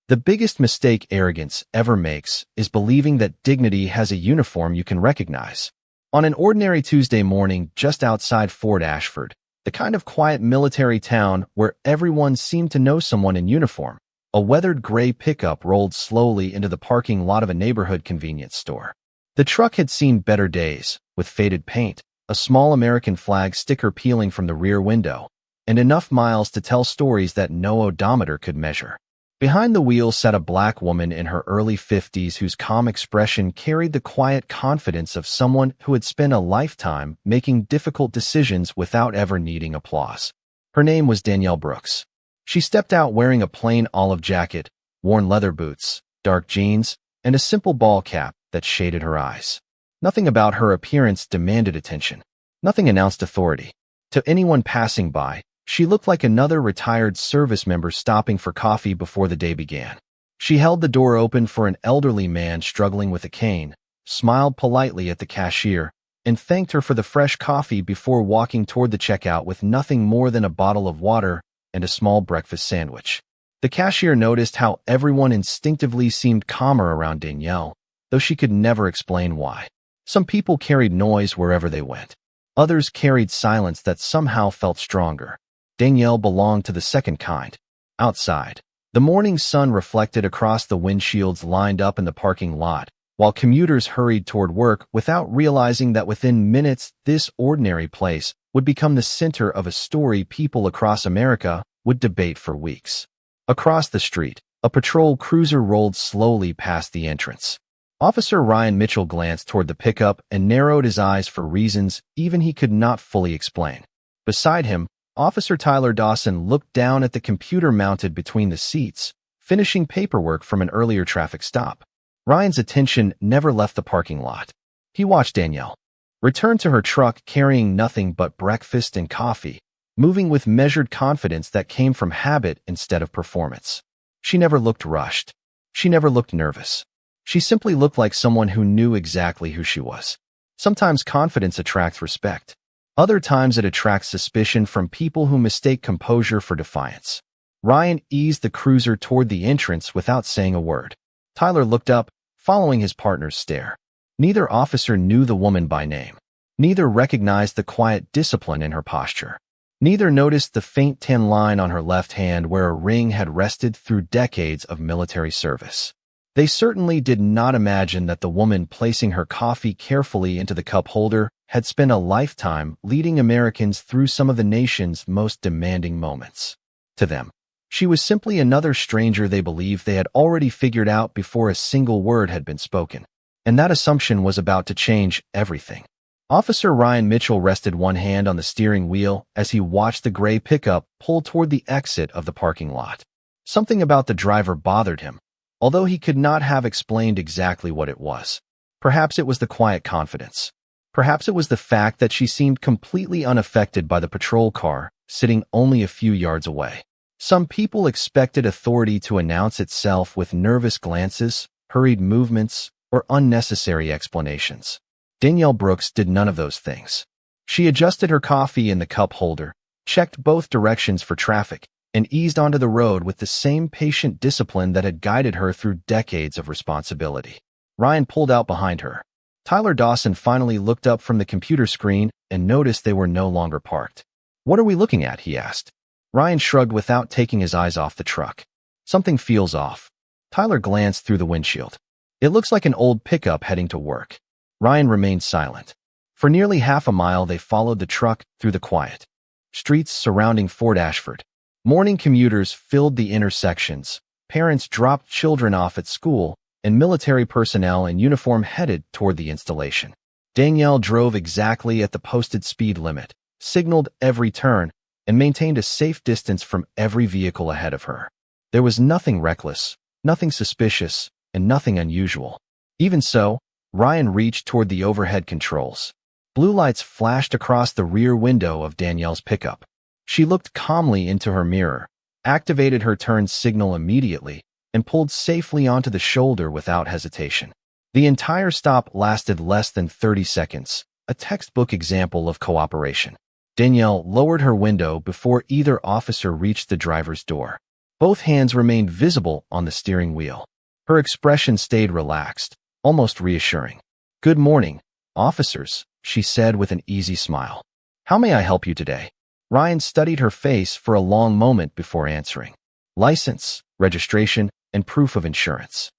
The biggest mistake arrogance ever makes is believing that dignity has a uniform you can recognize. On an ordinary Tuesday morning just outside Fort Ashford, the kind of quiet military town where everyone seemed to know someone in uniform, a weathered gray pickup rolled slowly into the parking lot of a neighborhood convenience store. The truck had seen better days, with faded paint, a small American flag sticker peeling from the rear window, and enough miles to tell stories that no odometer could measure. Behind the wheel sat a black woman in her early 50s whose calm expression carried the quiet confidence of someone who had spent a lifetime making difficult decisions without ever needing applause. Her name was Danielle Brooks. She stepped out wearing a plain olive jacket, worn leather boots, dark jeans, and a simple ball cap that shaded her eyes. Nothing about her appearance demanded attention. Nothing announced authority. To anyone passing by, she looked like another retired service member stopping for coffee before the day began. She held the door open for an elderly man struggling with a cane, smiled politely at the cashier, and thanked her for the fresh coffee before walking toward the checkout with nothing more than a bottle of water and a small breakfast sandwich. The cashier noticed how everyone instinctively seemed calmer around Danielle, though she could never explain why. Some people carried noise wherever they went. Others carried silence that somehow felt stronger. Danielle belonged to the second kind. Outside, the morning sun reflected across the windshields lined up in the parking lot, while commuters hurried toward work without realizing that within minutes this ordinary place would become the center of a story people across America would debate for weeks. Across the street, a patrol cruiser rolled slowly past the entrance. Officer Ryan Mitchell glanced toward the pickup and narrowed his eyes for reasons even he could not fully explain. Beside him, Officer Tyler Dawson looked down at the computer mounted between the seats, finishing paperwork from an earlier traffic stop. Ryan's attention never left the parking lot. He watched Danielle return to her truck carrying nothing but breakfast and coffee, moving with measured confidence that came from habit instead of performance. She never looked rushed. She never looked nervous. She simply looked like someone who knew exactly who she was. Sometimes confidence attracts respect. Other times it attracts suspicion from people who mistake composure for defiance. Ryan eased the cruiser toward the entrance without saying a word. Tyler looked up, following his partner's stare. Neither officer knew the woman by name. Neither recognized the quiet discipline in her posture. Neither noticed the faint tan line on her left hand where a ring had rested through decades of military service. They certainly did not imagine that the woman placing her coffee carefully into the cup holder had spent a lifetime leading Americans through some of the nation's most demanding moments. To them, she was simply another stranger they believed they had already figured out before a single word had been spoken. And that assumption was about to change everything. Officer Ryan Mitchell rested one hand on the steering wheel as he watched the gray pickup pull toward the exit of the parking lot. Something about the driver bothered him, although he could not have explained exactly what it was. Perhaps it was the quiet confidence. Perhaps it was the fact that she seemed completely unaffected by the patrol car, sitting only a few yards away. Some people expected authority to announce itself with nervous glances, hurried movements, or unnecessary explanations. Danielle Brooks did none of those things. She adjusted her coffee in the cup holder, checked both directions for traffic, and eased onto the road with the same patient discipline that had guided her through decades of responsibility. Ryan pulled out behind her. Tyler Dawson finally looked up from the computer screen and noticed they were no longer parked. "What are we looking at?" he asked. Ryan shrugged without taking his eyes off the truck. "Something feels off." Tyler glanced through the windshield. "It looks like an old pickup heading to work." Ryan remained silent. For nearly half a mile they followed the truck through the quiet streets surrounding Fort Ashford. Morning commuters filled the intersections, parents dropped children off at school, and military personnel in uniform headed toward the installation. Danielle drove exactly at the posted speed limit, signaled every turn, and maintained a safe distance from every vehicle ahead of her. There was nothing reckless, nothing suspicious, and nothing unusual. Even so, Ryan reached toward the overhead controls. Blue lights flashed across the rear window of Danielle's pickup. She looked calmly into her mirror, activated her turn signal immediately, and pulled safely onto the shoulder without hesitation. The entire stop lasted less than 30 seconds, a textbook example of cooperation. Danielle lowered her window before either officer reached the driver's door. Both hands remained visible on the steering wheel. Her expression stayed relaxed, almost reassuring. "Good morning, officers," she said with an easy smile. "How may I help you today?" Ryan studied her face for a long moment before answering. "License, registration, and proof of insurance."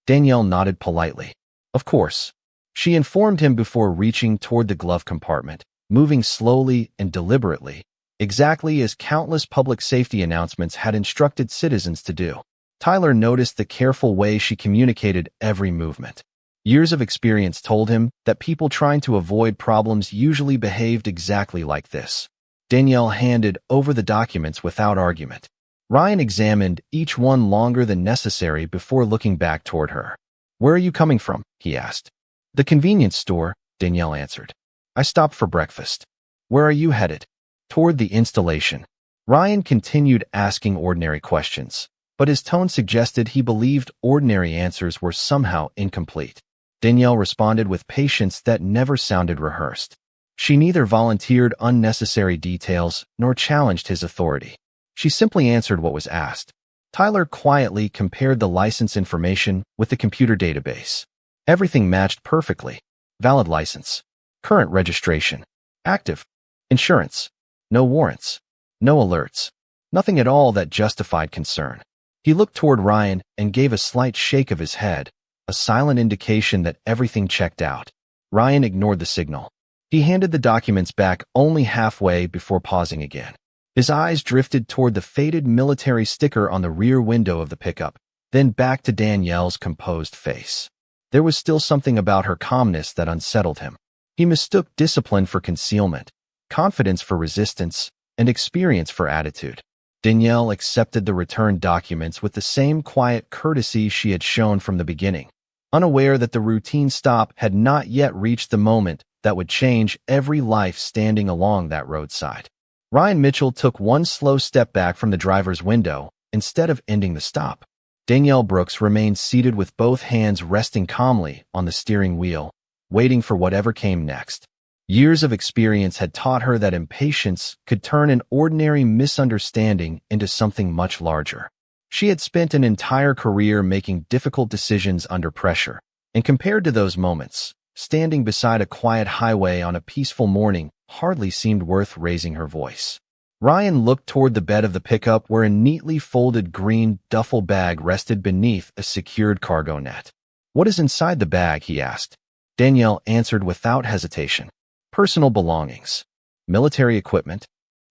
Danielle nodded politely. "Of course." She informed him before reaching toward the glove compartment, moving slowly and deliberately, exactly as countless public safety announcements had instructed citizens to do. Tyler noticed the careful way she communicated every movement. Years of experience told him that people trying to avoid problems usually behaved exactly like this. Danielle handed over the documents without argument. Ryan examined each one longer than necessary before looking back toward her. "Where are you coming from?" he asked. "The convenience store," Danielle answered. "I stopped for breakfast." "Where are you headed?" "Toward the installation." Ryan continued asking ordinary questions, but his tone suggested he believed ordinary answers were somehow incomplete. Danielle responded with patience that never sounded rehearsed. She neither volunteered unnecessary details nor challenged his authority. She simply answered what was asked. Tyler quietly compared the license information with the computer database. Everything matched perfectly. Valid license. Current registration. Active. Insurance. No warrants. No alerts. Nothing at all that justified concern. He looked toward Ryan and gave a slight shake of his head, a silent indication that everything checked out. Ryan ignored the signal. He handed the documents back only halfway before pausing again. His eyes drifted toward the faded military sticker on the rear window of the pickup, then back to Danielle's composed face. There was still something about her calmness that unsettled him. He mistook discipline for concealment, confidence for resistance, and experience for attitude. Danielle accepted the returned documents with the same quiet courtesy she had shown from the beginning, unaware that the routine stop had not yet reached the moment that would change every life standing along that roadside. Ryan Mitchell took one slow step back from the driver's window instead of ending the stop. Danielle Brooks remained seated with both hands resting calmly on the steering wheel, waiting for whatever came next. Years of experience had taught her that impatience could turn an ordinary misunderstanding into something much larger. She had spent an entire career making difficult decisions under pressure, and compared to those moments, standing beside a quiet highway on a peaceful morning hardly seemed worth raising her voice. Ryan looked toward the bed of the pickup where a neatly folded green duffel bag rested beneath a secured cargo net. "What is inside the bag?" he asked. Danielle answered without hesitation. "Personal belongings. Military equipment."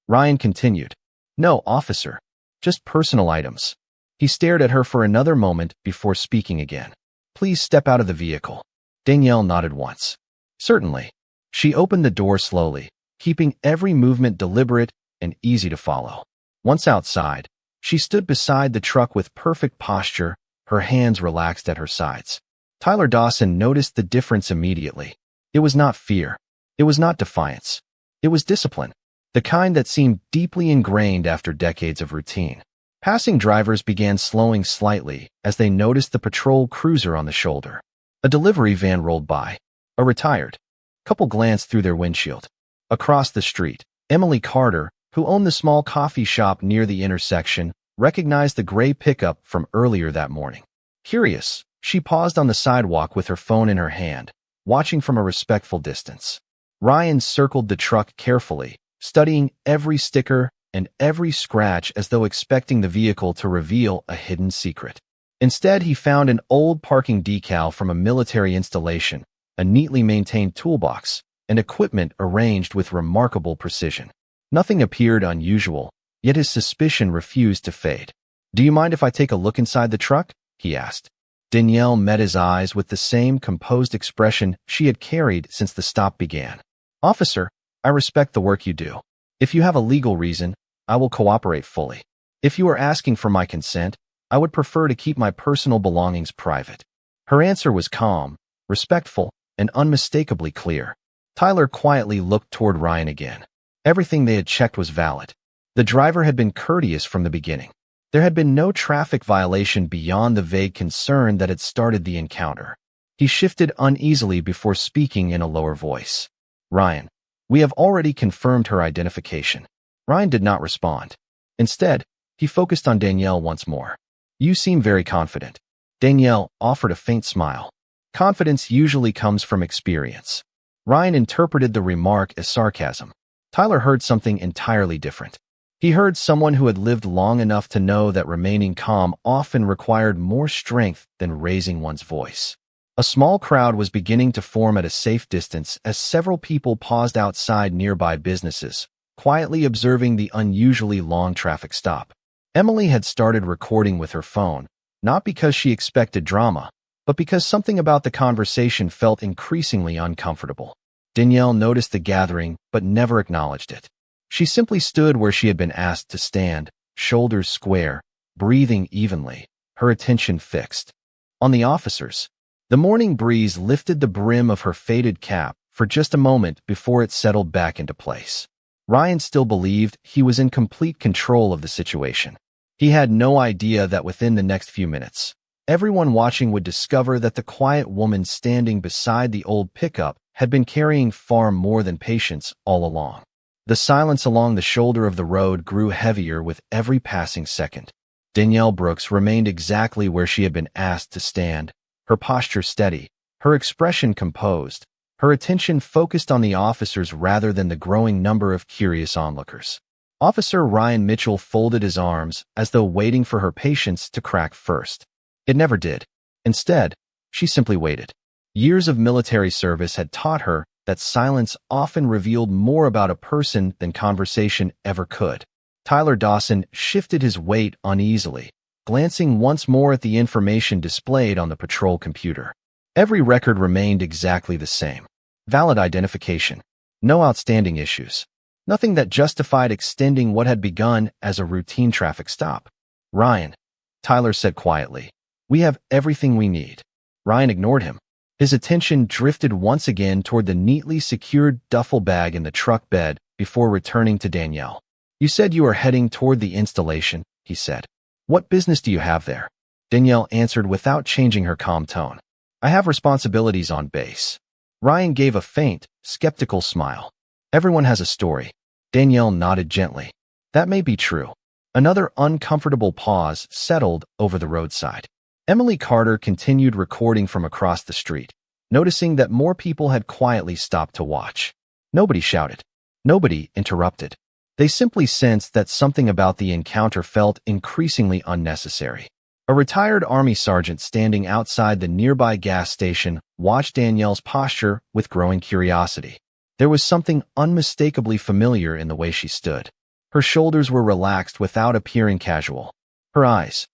Ryan continued. "No, officer. Just personal items." He stared at her for another moment before speaking again. "Please step out of the vehicle." Danielle nodded once. "Certainly." She opened the door slowly, keeping every movement deliberate and easy to follow. Once outside, she stood beside the truck with perfect posture, her hands relaxed at her sides. Tyler Dawson noticed the difference immediately. It was not fear. It was not defiance. It was discipline, the kind that seemed deeply ingrained after decades of routine. Passing drivers began slowing slightly as they noticed the patrol cruiser on the shoulder. A delivery van rolled by. A retired couple glanced through their windshield. Across the street, Emily Carter, who owned the small coffee shop near the intersection, recognized the gray pickup from earlier that morning. Curious, she paused on the sidewalk with her phone in her hand, watching from a respectful distance. Ryan circled the truck carefully, studying every sticker and every scratch as though expecting the vehicle to reveal a hidden secret. Instead, he found an old parking decal from a military installation, a neatly maintained toolbox, and equipment arranged with remarkable precision. Nothing appeared unusual, yet his suspicion refused to fade. "Do you mind if I take a look inside the truck?" he asked. Danielle met his eyes with the same composed expression she had carried since the stop began. "Officer, I respect the work you do. If you have a legal reason, I will cooperate fully. If you are asking for my consent, I would prefer to keep my personal belongings private." Her answer was calm, respectful, and unmistakably clear. Tyler quietly looked toward Ryan again. Everything they had checked was valid. The driver had been courteous from the beginning. There had been no traffic violation beyond the vague concern that had started the encounter. He shifted uneasily before speaking in a lower voice. "Ryan, we have already confirmed her identification." Ryan did not respond. Instead, He focused on Danielle once more. You seem very confident. Danielle offered a faint smile. Confidence usually comes from experience. Ryan interpreted the remark as sarcasm. Tyler heard something entirely different. He heard someone who had lived long enough to know that remaining calm often required more strength than raising one's voice. A small crowd was beginning to form at a safe distance as several people paused outside nearby businesses, quietly observing the unusually long traffic stop. Emily had started recording with her phone, not because she expected drama, but because something about the conversation felt increasingly uncomfortable. Danielle noticed the gathering, but never acknowledged it. She simply stood where she had been asked to stand, shoulders square, breathing evenly, her attention fixed on the officers. The morning breeze lifted the brim of her faded cap for just a moment before it settled back into place. Ryan still believed he was in complete control of the situation. He had no idea that within the next few minutes, everyone watching would discover that the quiet woman standing beside the old pickup had been carrying far more than patience all along. The silence along the shoulder of the road grew heavier with every passing second. Danielle Brooks remained exactly where she had been asked to stand, her posture steady, her expression composed, her attention focused on the officers rather than the growing number of curious onlookers. Officer Ryan Mitchell folded his arms as though waiting for her patience to crack first. It never did. Instead, she simply waited. Years of military service had taught her that silence often revealed more about a person than conversation ever could. Tyler Dawson shifted his weight uneasily, glancing once more at the information displayed on the patrol computer. Every record remained exactly the same. Valid identification. No outstanding issues. Nothing that justified extending what had begun as a routine traffic stop. Ryan, Tyler said quietly, we have everything we need. Ryan ignored him. His attention drifted once again toward the neatly secured duffel bag in the truck bed before returning to Danielle. You said you were heading toward the installation, he said. What business do you have there? Danielle answered without changing her calm tone. I have responsibilities on base. Ryan gave a faint, skeptical smile. Everyone has a story. Danielle nodded gently. That may be true. Another uncomfortable pause settled over the roadside. Emily Carter continued recording from across the street, noticing that more people had quietly stopped to watch. Nobody shouted. Nobody interrupted. They simply sensed that something about the encounter felt increasingly unnecessary. A retired Army sergeant standing outside the nearby gas station watched Danielle's posture with growing curiosity. There was something unmistakably familiar in the way she stood. Her shoulders were relaxed without appearing casual. Her eyes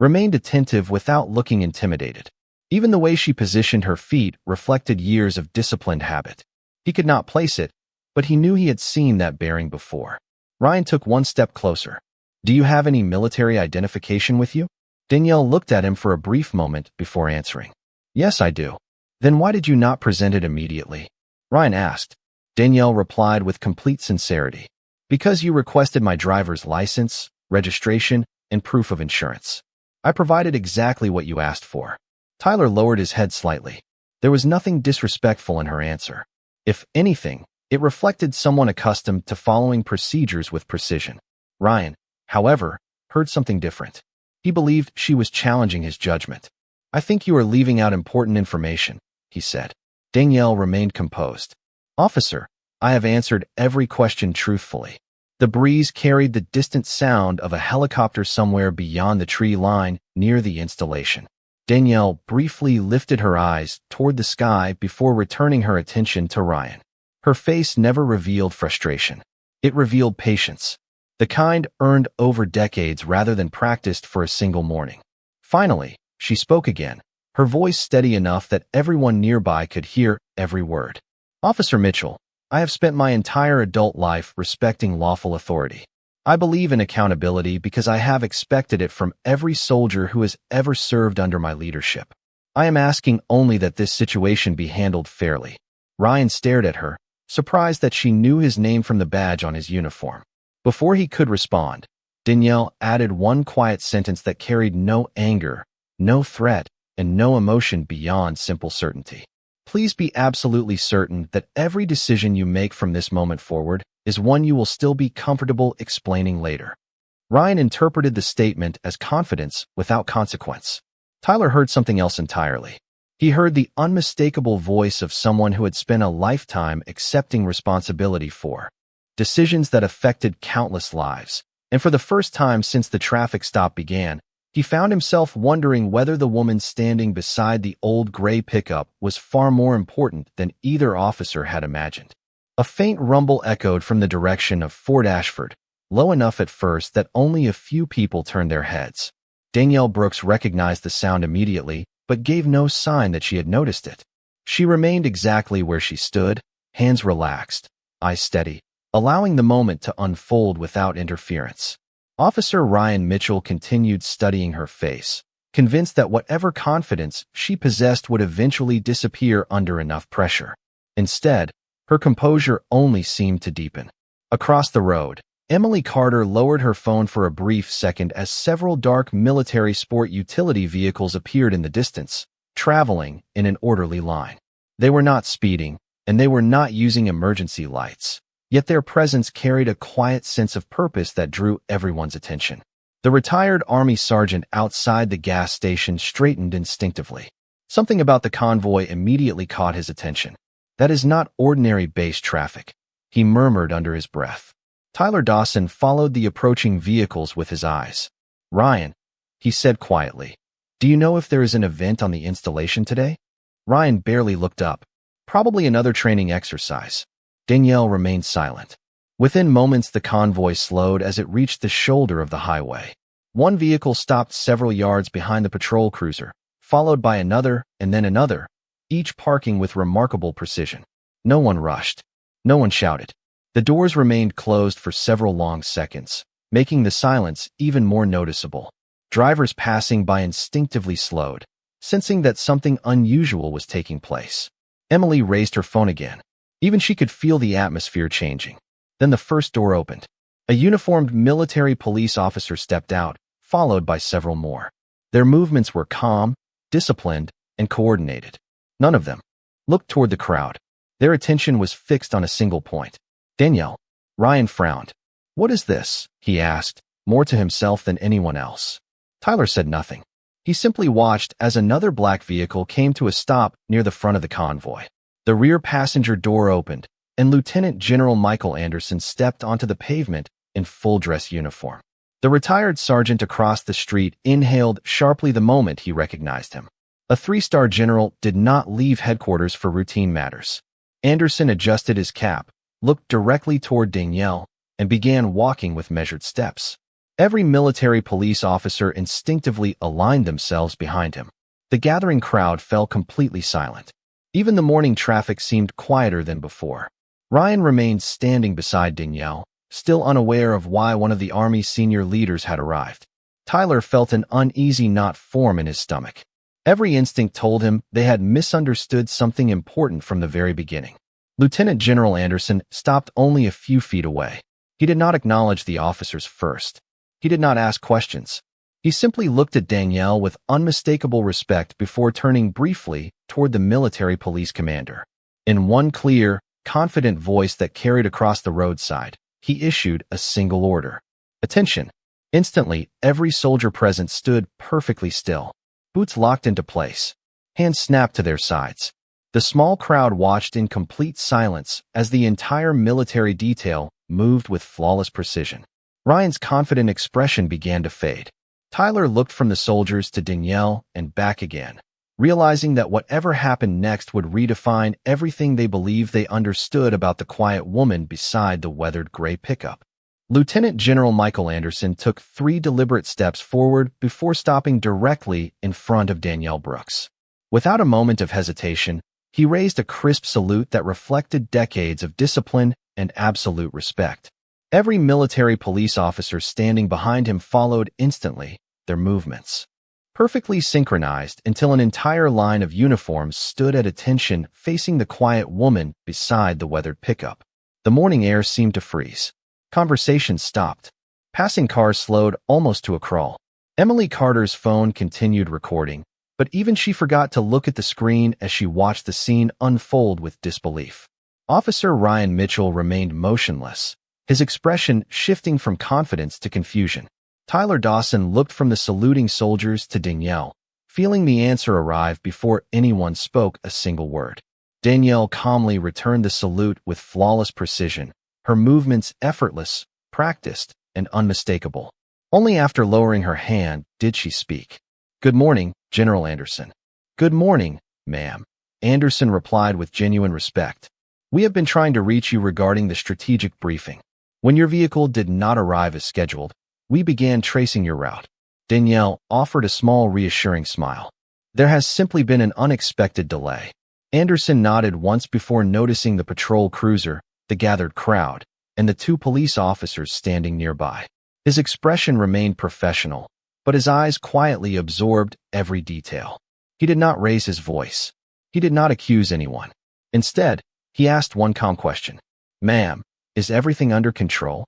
remained attentive without looking intimidated. Even the way she positioned her feet reflected years of disciplined habit. He could not place it, but he knew he had seen that bearing before. Ryan took one step closer. Do you have any military identification with you? Danielle looked at him for a brief moment before answering. Yes, I do. Then why did you not present it immediately? Ryan asked. Danielle replied with complete sincerity. Because you requested my driver's license, registration, and proof of insurance. I provided exactly what you asked for. Tyler lowered his head slightly. There was nothing disrespectful in her answer. If anything, it reflected someone accustomed to following procedures with precision. Ryan, however, heard something different. He believed she was challenging his judgment. I think you are leaving out important information, he said. Danielle remained composed. Officer, I have answered every question truthfully. The breeze carried the distant sound of a helicopter somewhere beyond the tree line near the installation. Danielle briefly lifted her eyes toward the sky before returning her attention to Ryan. Her face never revealed frustration. It revealed patience, the kind earned over decades rather than practiced for a single morning. Finally, she spoke again, her voice steady enough that everyone nearby could hear every word. Officer Mitchell, I have spent my entire adult life respecting lawful authority. I believe in accountability because I have expected it from every soldier who has ever served under my leadership. I am asking only that this situation be handled fairly. Ryan stared at her, surprised that she knew his name from the badge on his uniform. Before he could respond, Danielle added one quiet sentence that carried no anger, no threat, and no emotion beyond simple certainty. Please be absolutely certain that every decision you make from this moment forward is one you will still be comfortable explaining later. Ryan interpreted the statement as confidence without consequence. Tyler heard something else entirely. He heard the unmistakable voice of someone who had spent a lifetime accepting responsibility for decisions that affected countless lives. And for the first time since the traffic stop began, he found himself wondering whether the woman standing beside the old gray pickup was far more important than either officer had imagined. A faint rumble echoed from the direction of Fort Ashford, low enough at first that only a few people turned their heads. Danielle Brooks recognized the sound immediately, but gave no sign that she had noticed it. She remained exactly where she stood, hands relaxed, eyes steady, allowing the moment to unfold without interference. Officer Ryan Mitchell continued studying her face, convinced that whatever confidence she possessed would eventually disappear under enough pressure. Instead, her composure only seemed to deepen. Across the road, Emily Carter lowered her phone for a brief second as several dark military sport utility vehicles appeared in the distance, traveling in an orderly line. They were not speeding, and they were not using emergency lights. Yet their presence carried a quiet sense of purpose that drew everyone's attention. The retired Army sergeant outside the gas station straightened instinctively. Something about the convoy immediately caught his attention. "That is not ordinary base traffic," he murmured under his breath. Tyler Dawson followed the approaching vehicles with his eyes. "Ryan," he said quietly, "do you know if there is an event on the installation today?" Ryan barely looked up. "Probably another training exercise." Danielle remained silent. Within moments, the convoy slowed as it reached the shoulder of the highway. One vehicle stopped several yards behind the patrol cruiser, followed by another and then another, each parking with remarkable precision. No one rushed. No one shouted. The doors remained closed for several long seconds, making the silence even more noticeable. Drivers passing by instinctively slowed, sensing that something unusual was taking place. Emily raised her phone again. Even she could feel the atmosphere changing. Then the first door opened. A uniformed military police officer stepped out, followed by several more. Their movements were calm, disciplined, and coordinated. None of them looked toward the crowd. Their attention was fixed on a single point. "Danielle." Ryan frowned. "What is this?" he asked, more to himself than anyone else. Tyler said nothing. He simply watched as another black vehicle came to a stop near the front of the convoy. The rear passenger door opened, and Lieutenant General Michael Anderson stepped onto the pavement in full dress uniform. The retired sergeant across the street inhaled sharply the moment he recognized him. A three-star general did not leave headquarters for routine matters. Anderson adjusted his cap, looked directly toward Danielle, and began walking with measured steps. Every military police officer instinctively aligned themselves behind him. The gathering crowd fell completely silent. Even the morning traffic seemed quieter than before. Ryan remained standing beside Danielle, still unaware of why one of the Army's senior leaders had arrived. Tyler felt an uneasy knot form in his stomach. Every instinct told him they had misunderstood something important from the very beginning. Lieutenant General Anderson stopped only a few feet away. He did not acknowledge the officers first. He did not ask questions. He simply looked at Danielle with unmistakable respect before turning briefly toward the military police commander. In one clear, confident voice that carried across the roadside, he issued a single order. "Attention!" Instantly, every soldier present stood perfectly still, boots locked into place, hands snapped to their sides. The small crowd watched in complete silence as the entire military detail moved with flawless precision. Ryan's confident expression began to fade. Tyler looked from the soldiers to Danielle and back again, realizing that whatever happened next would redefine everything they believed they understood about the quiet woman beside the weathered gray pickup. Lieutenant General Michael Anderson took 3 deliberate steps forward before stopping directly in front of Danielle Brooks. Without a moment of hesitation, he raised a crisp salute that reflected decades of discipline and absolute respect. Every military police officer standing behind him followed instantly, their movements perfectly synchronized until an entire line of uniforms stood at attention facing the quiet woman beside the weathered pickup. The morning air seemed to freeze. Conversations stopped. Passing cars slowed almost to a crawl. Emily Carter's phone continued recording, but even she forgot to look at the screen as she watched the scene unfold with disbelief. Officer Ryan Mitchell remained motionless, his expression shifting from confidence to confusion. Tyler Dawson looked from the saluting soldiers to Danielle, feeling the answer arrive before anyone spoke a single word. Danielle calmly returned the salute with flawless precision, her movements effortless, practiced, and unmistakable. Only after lowering her hand did she speak. "Good morning, General Anderson." "Good morning, ma'am," Anderson replied with genuine respect. "We have been trying to reach you regarding the strategic briefing. When your vehicle did not arrive as scheduled, we began tracing your route." Danielle offered a small reassuring smile. "There has simply been an unexpected delay." Anderson nodded once before noticing the patrol cruiser, the gathered crowd, and the two police officers standing nearby. His expression remained professional, but his eyes quietly absorbed every detail. He did not raise his voice. He did not accuse anyone. Instead, he asked one calm question. "Ma'am, is everything under control?"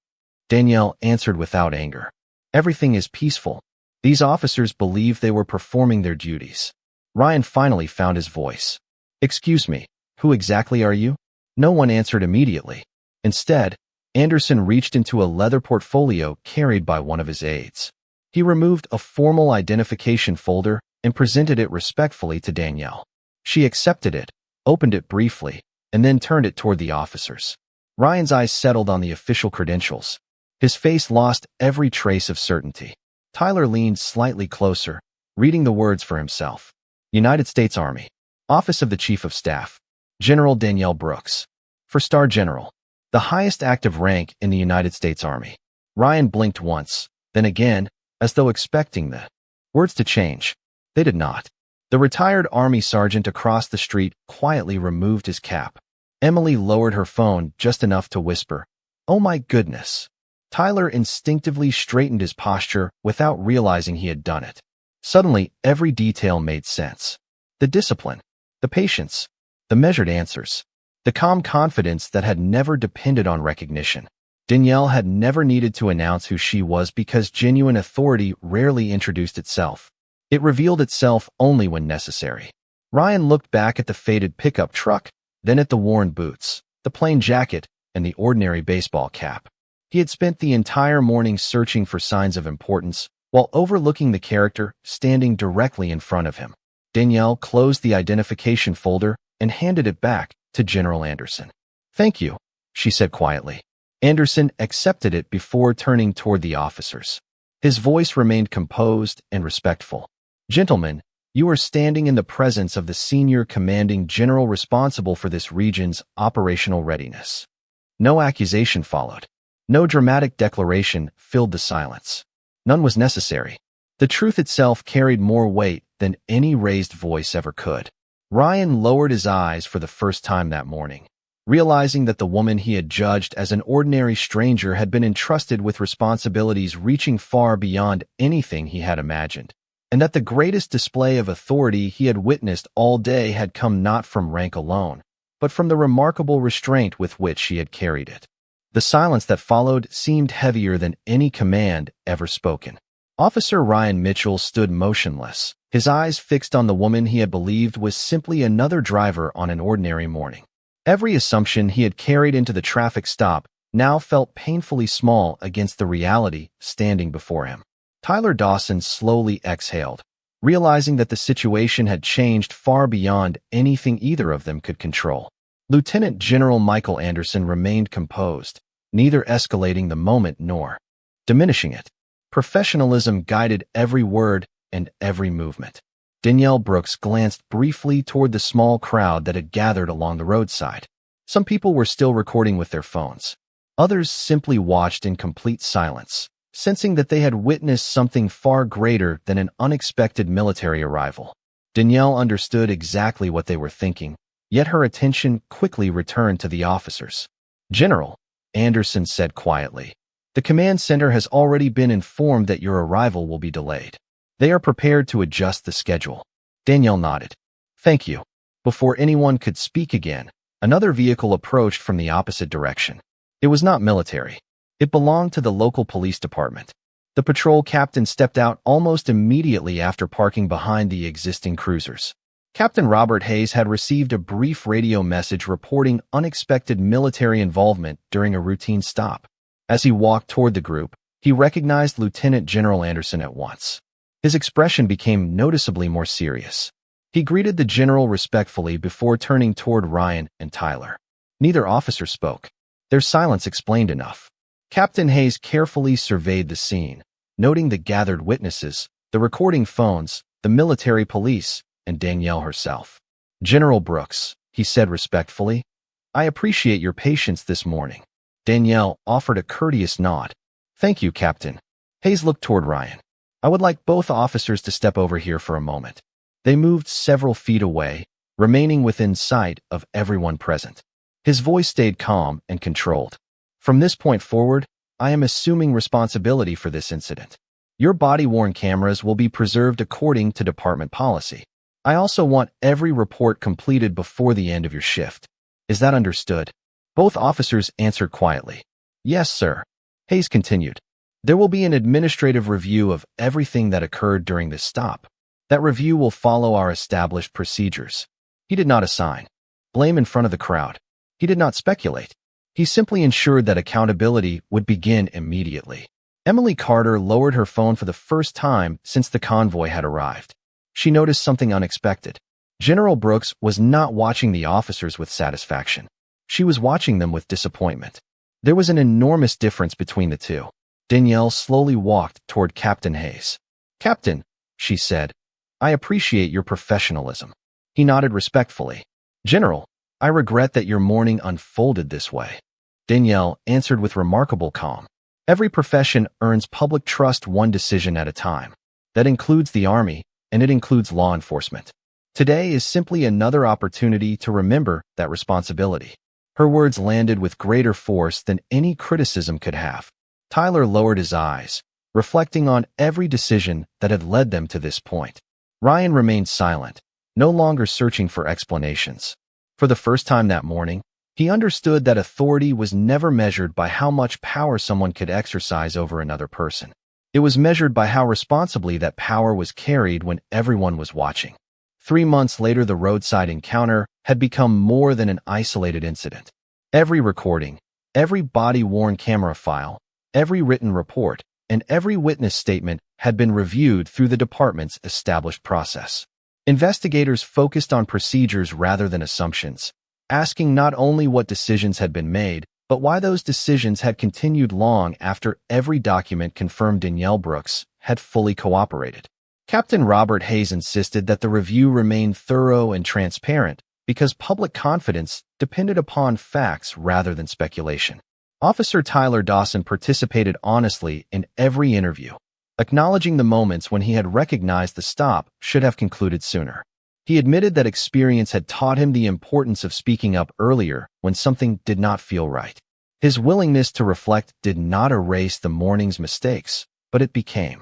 Danielle answered without anger. "Everything is peaceful." These officers believed they were performing their duties. Ryan finally found his voice. "Excuse me, who exactly are you?" No one answered immediately. Instead, Anderson reached into a leather portfolio carried by one of his aides. He removed a formal identification folder and presented it respectfully to Danielle. She accepted it, opened it briefly, and then turned it toward the officers. Ryan's eyes settled on the official credentials. His face lost every trace of certainty. Tyler leaned slightly closer, reading the words for himself. United States Army. Office of the Chief of Staff. General Danielle Brooks. Four-star General. The highest active rank in the United States Army. Ryan blinked once, then again, as though expecting the words to change. They did not. The retired Army sergeant across the street quietly removed his cap. Emily lowered her phone just enough to whisper, "Oh my goodness." Tyler instinctively straightened his posture without realizing he had done it. Suddenly, every detail made sense. The discipline, the patience, the measured answers, the calm confidence that had never depended on recognition. Danielle had never needed to announce who she was because genuine authority rarely introduced itself. It revealed itself only when necessary. Ryan looked back at the faded pickup truck, then at the worn boots, the plain jacket, and the ordinary baseball cap. He had spent the entire morning searching for signs of importance, while overlooking the character standing directly in front of him. Danielle closed the identification folder and handed it back to General Anderson. "Thank you," she said quietly. Anderson accepted it before turning toward the officers. His voice remained composed and respectful. "Gentlemen, you are standing in the presence of the senior commanding general responsible for this region's operational readiness." No accusation followed. No dramatic declaration filled the silence. None was necessary. The truth itself carried more weight than any raised voice ever could. Ryan lowered his eyes for the first time that morning, realizing that the woman he had judged as an ordinary stranger had been entrusted with responsibilities reaching far beyond anything he had imagined, and that the greatest display of authority he had witnessed all day had come not from rank alone, but from the remarkable restraint with which she had carried it. The silence that followed seemed heavier than any command ever spoken. Officer Ryan Mitchell stood motionless, his eyes fixed on the woman he had believed was simply another driver on an ordinary morning. Every assumption he had carried into the traffic stop now felt painfully small against the reality standing before him. Tyler Dawson slowly exhaled, realizing that the situation had changed far beyond anything either of them could control. Lieutenant General Michael Anderson remained composed, neither escalating the moment nor diminishing it. Professionalism guided every word and every movement. Danielle Brooks glanced briefly toward the small crowd that had gathered along the roadside. Some people were still recording with their phones. Others simply watched in complete silence, sensing that they had witnessed something far greater than an unexpected military arrival. Danielle understood exactly what they were thinking, yet her attention quickly returned to the officers. "General," Anderson said quietly, "the command center has already been informed that your arrival will be delayed. They are prepared to adjust the schedule." Danielle nodded. "Thank you." Before anyone could speak again, another vehicle approached from the opposite direction. It was not military. It belonged to the local police department. The patrol captain stepped out almost immediately after parking behind the existing cruisers. Captain Robert Hayes had received a brief radio message reporting unexpected military involvement during a routine stop. As he walked toward the group, He recognized Lieutenant General Anderson at once. His expression became noticeably more serious. He greeted the general respectfully before turning toward Ryan and Tyler. Neither officer spoke. Their silence explained enough. Captain Hayes carefully surveyed the scene, noting the gathered witnesses, the recording phones, the military police, and Danielle herself. "General Brooks," he said respectfully, "I appreciate your patience this morning." Danielle offered a courteous nod. "Thank you, Captain." Hayes looked toward Ryan. "I would like both officers to step over here for a moment." They moved several feet away, remaining within sight of everyone present. His voice stayed calm and controlled. "From this point forward, I am assuming responsibility for this incident. Your body-worn cameras will be preserved according to department policy. I also want every report completed before the end of your shift. Is that understood?" Both officers answered quietly. "Yes, sir." Hayes continued. "There will be an administrative review of everything that occurred during this stop. That review will follow our established procedures." He did not assign blame in front of the crowd. He did not speculate. He simply ensured that accountability would begin immediately. Emily Carter lowered her phone for the first time since the convoy had arrived. She noticed something unexpected. General Brooks was not watching the officers with satisfaction. She was watching them with disappointment. There was an enormous difference between the two. Danielle slowly walked toward Captain Hayes. "Captain," she said, "I appreciate your professionalism." He nodded respectfully. "General, I regret that your morning unfolded this way." Danielle answered with remarkable calm. "Every profession earns public trust one decision at a time. That includes the Army, and it includes law enforcement. Today is simply another opportunity to remember that responsibility." Her words landed with greater force than any criticism could have. Tyler lowered his eyes, reflecting on every decision that had led them to this point. Ryan remained silent, no longer searching for explanations. For the first time that morning, he understood that authority was never measured by how much power someone could exercise over another person. It was measured by how responsibly that power was carried when everyone was watching. 3 months later, the roadside encounter had become more than an isolated incident. Every recording, every body-worn camera file, every written report, and every witness statement had been reviewed through the department's established process. Investigators focused on procedures rather than assumptions, asking not only what decisions had been made, but why those decisions had continued long after every document confirmed Danielle Brooks had fully cooperated. Captain Robert Hayes insisted that the review remain thorough and transparent because public confidence depended upon facts rather than speculation. Officer Tyler Dawson participated honestly in every interview, acknowledging the moments when he had recognized the stop should have concluded sooner. He admitted that experience had taught him the importance of speaking up earlier when something did not feel right. His willingness to reflect did not erase the morning's mistakes, but it became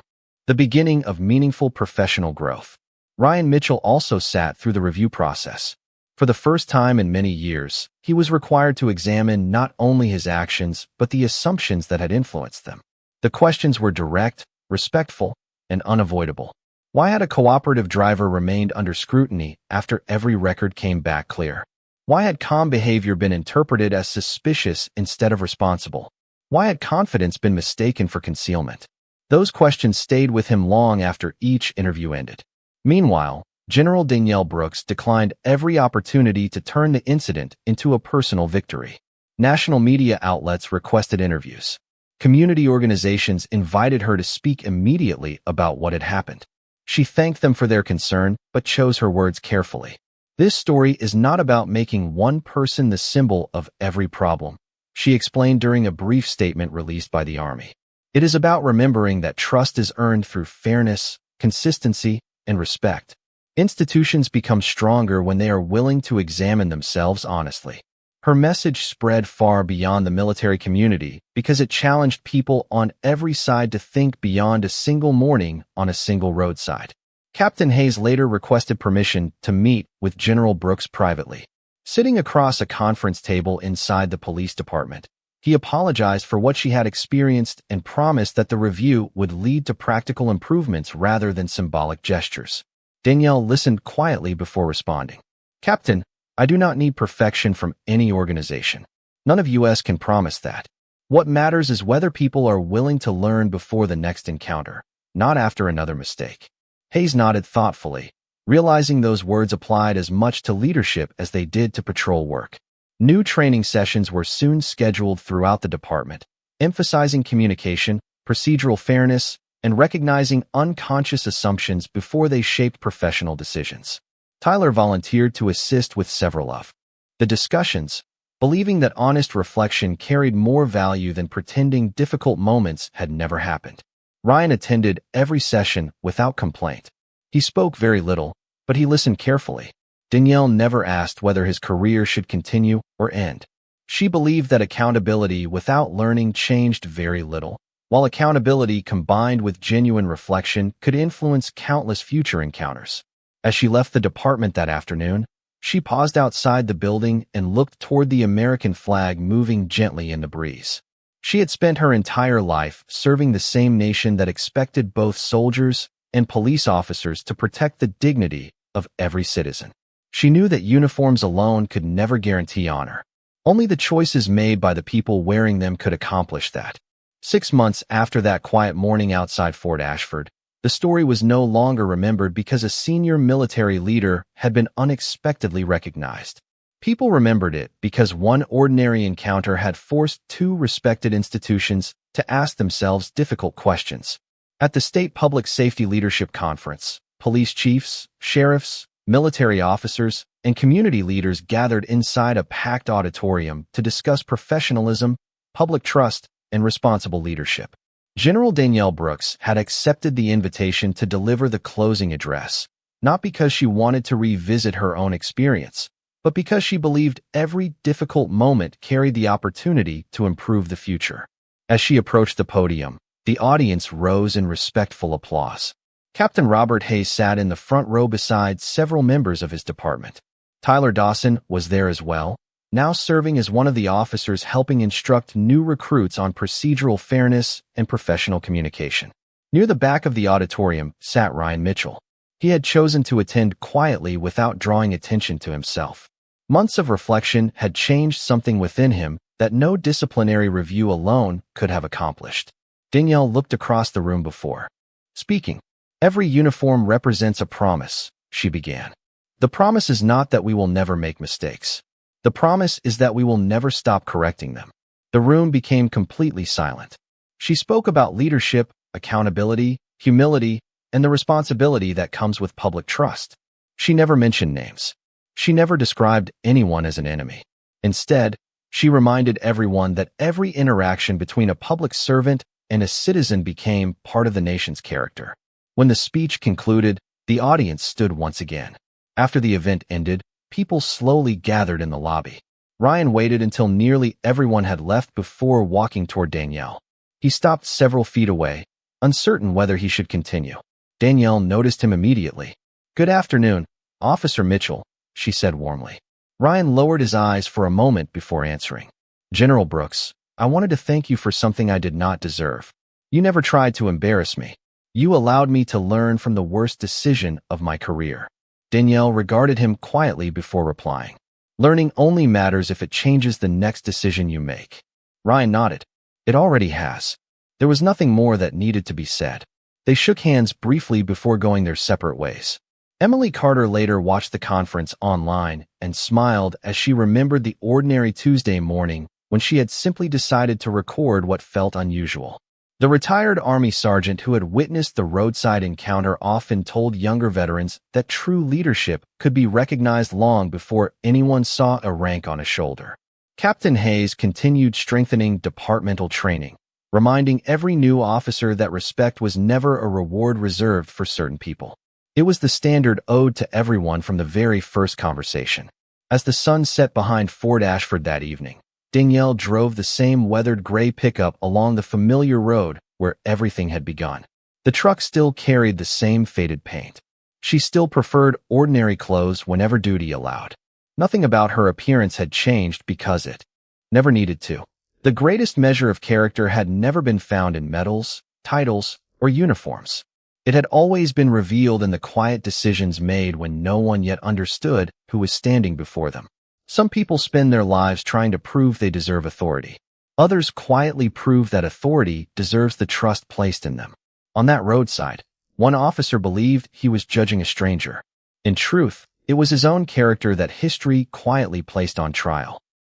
the beginning of meaningful professional growth. Ryan Mitchell also sat through the review process. For the first time in many years, he was required to examine not only his actions, but the assumptions that had influenced them. The questions were direct, respectful, and unavoidable. Why had a cooperative driver remained under scrutiny after every record came back clear? Why had calm behavior been interpreted as suspicious instead of responsible? Why had confidence been mistaken for concealment? Those questions stayed with him long after each interview ended. Meanwhile, General Danielle Brooks declined every opportunity to turn the incident into a personal victory. National media outlets requested interviews. Community organizations invited her to speak immediately about what had happened. She thanked them for their concern, but chose her words carefully. "This story is not about making one person the symbol of every problem," she explained during a brief statement released by the Army. "It is about remembering that trust is earned through fairness, consistency, and respect. Institutions become stronger when they are willing to examine themselves honestly." Her message spread far beyond the military community because it challenged people on every side to think beyond a single morning on a single roadside. Captain Hayes later requested permission to meet with General Brooks privately. Sitting across a conference table inside the police department, he apologized for what she had experienced and promised that the review would lead to practical improvements rather than symbolic gestures. Danielle listened quietly before responding. "Captain, I do not need perfection from any organization. None of us can promise that. What matters is whether people are willing to learn before the next encounter, not after another mistake. Hayes nodded thoughtfully, realizing those words applied as much to leadership as they did to patrol work. New training sessions were soon scheduled throughout the department, emphasizing communication, procedural fairness, and recognizing unconscious assumptions before they shaped professional decisions. Tyler volunteered to assist with several of the discussions, believing that honest reflection carried more value than pretending difficult moments had never happened. Ryan attended every session without complaint. He spoke very little, but he listened carefully. Danielle never asked whether his career should continue or end. She believed that accountability without learning changed very little, while accountability combined with genuine reflection could influence countless future encounters. As she left the department that afternoon, she paused outside the building and looked toward the American flag moving gently in the breeze. She had spent her entire life serving the same nation that expected both soldiers and police officers to protect the dignity of every citizen. She knew that uniforms alone could never guarantee honor. Only the choices made by the people wearing them could accomplish that. 6 months after that quiet morning outside Fort Ashford, the story was no longer remembered because a senior military leader had been unexpectedly recognized. People remembered it because one ordinary encounter had forced 2 respected institutions to ask themselves difficult questions. At the State Public Safety Leadership Conference, police chiefs, sheriffs, military officers, and community leaders gathered inside a packed auditorium to discuss professionalism, public trust, and responsible leadership. General Danielle Brooks had accepted the invitation to deliver the closing address, not because she wanted to revisit her own experience, but because she believed every difficult moment carried the opportunity to improve the future. As she approached the podium, the audience rose in respectful applause. Captain Robert Hayes sat in the front row beside several members of his department. Tyler Dawson was there as well, now serving as one of the officers helping instruct new recruits on procedural fairness and professional communication. Near the back of the auditorium sat Ryan Mitchell. He had chosen to attend quietly without drawing attention to himself. Months of reflection had changed something within him that no disciplinary review alone could have accomplished. Danielle looked across the room before speaking. "Every uniform represents a promise," she began. "The promise is not that we will never make mistakes. The promise is that we will never stop correcting them." The room became completely silent. She spoke about leadership, accountability, humility, and the responsibility that comes with public trust. She never mentioned names. She never described anyone as an enemy. Instead, she reminded everyone that every interaction between a public servant and a citizen became part of the nation's character. When the speech concluded, the audience stood once again. After the event ended, people slowly gathered in the lobby. Ryan waited until nearly everyone had left before walking toward Danielle. He stopped several feet away, uncertain whether he should continue. Danielle noticed him immediately. "Good afternoon, Officer Mitchell," she said warmly. Ryan lowered his eyes for a moment before answering. "General Brooks, I wanted to thank you for something I did not deserve. You never tried to embarrass me. You allowed me to learn from the worst decision of my career." Danielle regarded him quietly before replying. "Learning only matters if it changes the next decision you make." Ryan nodded. "It already has." There was nothing more that needed to be said. They shook hands briefly before going their separate ways. Emily Carter later watched the conference online and smiled as she remembered the ordinary Tuesday morning when she had simply decided to record what felt unusual. The retired Army sergeant who had witnessed the roadside encounter often told younger veterans that true leadership could be recognized long before anyone saw a rank on a shoulder. Captain Hayes continued strengthening departmental training, reminding every new officer that respect was never a reward reserved for certain people. It was the standard owed to everyone from the very first conversation. As the sun set behind Fort Ashford that evening, Danielle drove the same weathered gray pickup along the familiar road where everything had begun. The truck still carried the same faded paint. She still preferred ordinary clothes whenever duty allowed. Nothing about her appearance had changed because it never needed to. The greatest measure of character had never been found in medals, titles, or uniforms. It had always been revealed in the quiet decisions made when no one yet understood who was standing before them. Some people spend their lives trying to prove they deserve authority. Others quietly prove that authority deserves the trust placed in them. On that roadside, one officer believed he was judging a stranger. In truth, it was his own character that history quietly placed on trial.